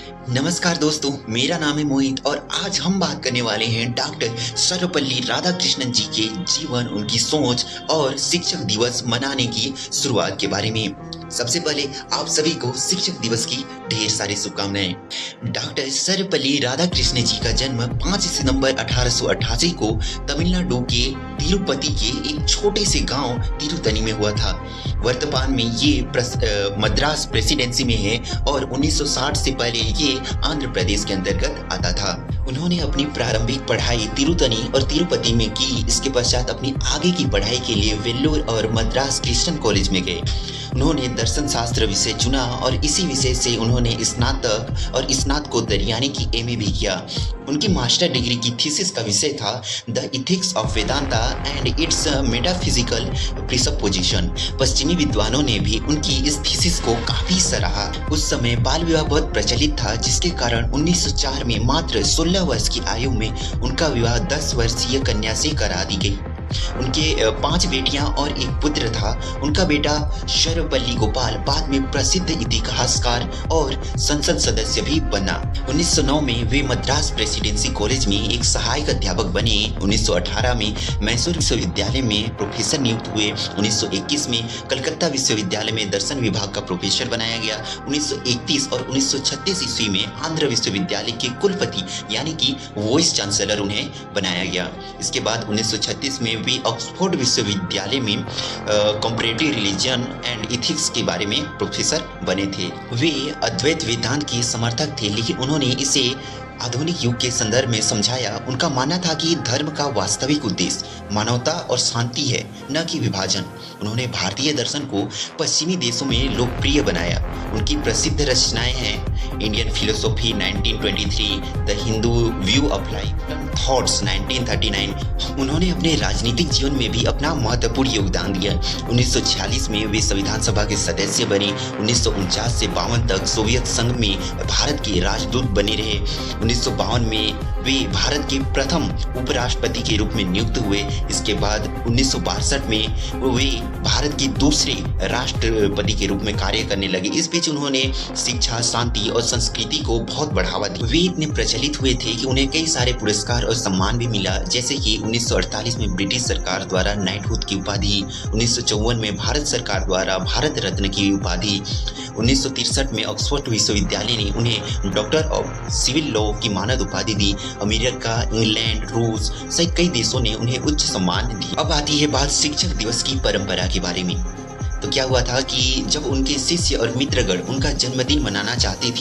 नमस्कार दोस्तों, मेरा नाम है मोहित और आज हम बात करने वाले हैं डॉक्टर सर्वपल्ली राधाकृष्णन जी के जीवन, उनकी सोच और शिक्षक दिवस मनाने की शुरुआत के बारे में। सबसे पहले आप सभी को शिक्षक दिवस की ढेर सारी शुभकामनाएं। डॉक्टर सर्वपल्ली राधाकृष्णन जी का जन्म 5 सितंबर 1888 को तमिलनाडु के तिरुपति के एक छोटे से गांव तिरुतनी में हुआ था। वर्तमान में ये मद्रास प्रेसिडेंसी में है और 1960 से पहले ये आंध्र प्रदेश के अंतर्गत आता था। उन्होंने अपनी प्रारंभिक पढ़ाई तिरुतनी और तिरुपति में की। इसके पश्चात अपनी आगे की पढ़ाई के लिए वेल्लोर और मद्रास क्रिश्चियन कॉलेज में गए। उन्होंने दर्शन शास्त्र विषय चुना और इसी विषय से उन्होंने स्नातक और स्नातकोत्तर यानी कि एमए भी किया। उनकी मास्टर डिग्री की थीसिस का विषय था the ethics of Vedanta and its metaphysical presupposition. पश्चिमी विद्वानों ने भी उनकी इस थीसिस को काफी सराहा। उस समय बाल विवाह बहुत प्रचलित था, जिसके कारण 1904 में मात्र 16 वर्ष की आयु में उनका विवाह 10 वर्षीय कन्या से करा दी गई। उनके 5 बेटियां और एक पुत्र था। उनका बेटा सर्वपल्ली गोपाल बाद में प्रसिद्ध इतिहासकार और संसद सदस्य भी बना। 1909 में वे मद्रास प्रेसिडेंसी कॉलेज में एक सहायक अध्यापक बने। 1918 में मैसूर विश्वविद्यालय में प्रोफेसर नियुक्त हुए। 1921 में कलकत्ता विश्वविद्यालय में दर्शन विभाग का प्रोफेसर बनाया गया। 1931 और 1936 ईस्वी में आंध्र विश्वविद्यालय के कुलपति यानी कि वाइस चांसलर उन्हें बनाया गया। इसके बाद 1936 में वे ऑक्सफोर्ड विश्वविद्यालय में कंपैरेटिव रिलीजन एंड इथिक्स के बारे में प्रोफेसर बने थे। वे अद्वैत वेदांत के समर्थक थे, लेकिन उन्होंने इसे आधुनिक युग के संदर्भ में समझाया। उनका मानना था कि धर्म का वास्तविक उद्देश्य मानवता और शांति है, न कि विभाजन। उन्होंने भारतीय दर्शन को पश्चिमी देशों में लोकप्रिय बनाया। उनकी प्रसिद्ध रचनाएं हैं Indian philosophy 1923, the Hindu view of life, thoughts 1939। उन्होंने अपने राजनीतिक जीवन में भी अपना महत्वपूर्ण योगदान दिया। 1946 में वे संविधान सभा के सदस्य बने। 1949 से 52 तक सोवियत संघ में भारत के राजदूत बने रहे। 1952 में वे भारत के प्रथम उपराष्ट्रपति के रूप में नियुक्त हुए। इसके बाद 1962 में वे भारत के दूसरे राष्ट्रपति के रूप में कार्य करने लगे। इस बीच उन्होंने शिक्षा, शांति और संस्कृति को बहुत बढ़ावा दिया। वे इतने प्रचलित हुए थे कि उन्हें कई सारे पुरस्कार और सम्मान भी मिला, जैसे कि 1948 में ब्रिटिश सरकार द्वारा नाइटहुड की उपाधि, 1954 में भारत सरकार द्वारा भारत रत्न की उपाधि, 1963 में ऑक्सफोर्ड विश्वविद्यालय ने उन्हें डॉक्टर ऑफ सिविल लॉ की मानद उपाधि दी। अमेरिका, इंग्लैंड, रूस सहित कई देशों ने उन्हें उच्च सम्मान दिए। अब आती है बात शिक्षक दिवस की परंपरा के बारे में। तो क्या हुआ था कि जब उनके शिष्य और मित्रगण उनका जन्मदिन मनाना चाहते थे